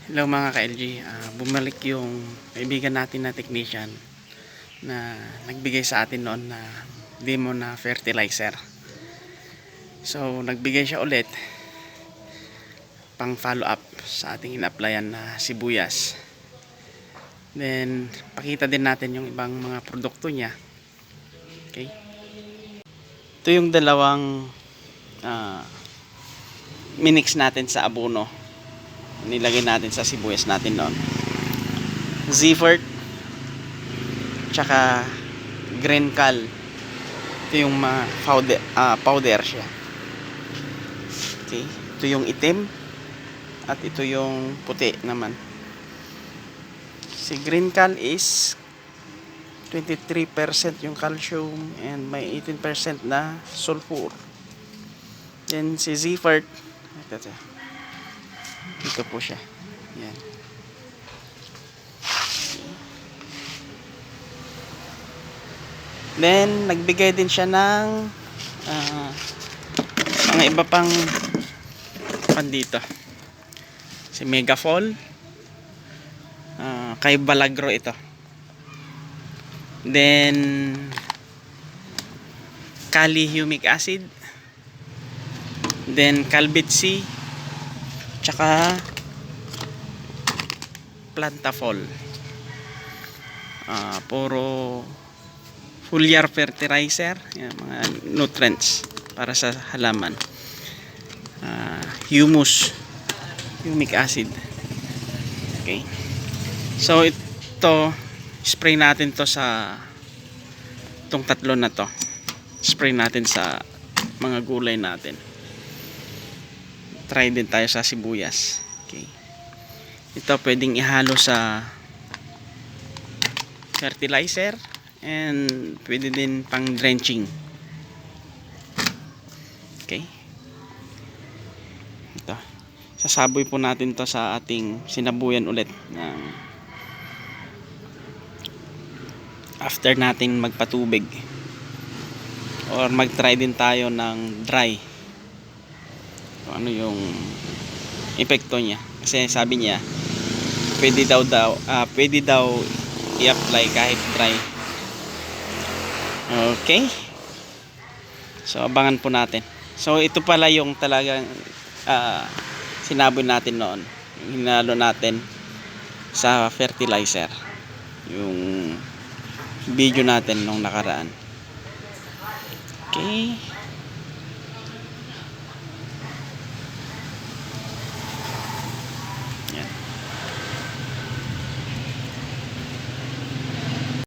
Hello mga ka-LG, bumalik yung kaibigan natin na technician na nagbigay sa atin noon na demo na fertilizer. So nagbigay siya ulit pang follow up sa ating in-applyan na sibuyas. Then pakita din natin yung ibang mga produkto niya. Okay. Ito yung dalawang minix natin sa abono. Nilagay natin sa sibuyas natin noon. Zivert tsaka Green Cal. Ito yung powder siya. Okay. Ito yung itim at ito yung puti naman. Si Green Cal is 23% yung calcium and may 18% na sulfur. Then si Zivert, ito po siya. Yan. Then nagbigay din siya ng mga iba pang dito. Si Megafol, kay Balagro ito. Then Kali humic acid, then Calbit C, tsaka Plantafol. Puro foliar fertilizer, yan, mga nutrients para sa halaman. Humic acid. Okay. So ito, spray natin to sa itong tatlo na to. Spray natin sa mga gulay natin. Try din tayo sa sibuyas. Okay. Ito pwedeng ihalo sa fertilizer and pwede din pang drenching. Okay. Ito. Sasaboy po natin to sa ating sinabuyan ulit ng after natin magpatubig, or mag-try din tayo ng dry. Ano yung epekto niya, kasi sabi niya pwede daw i-apply kahit dry. Okay, so abangan po natin. So ito pala yung talagang sinabi natin noon, hinalo natin sa fertilizer, yung video natin nung nakaraan. Okay.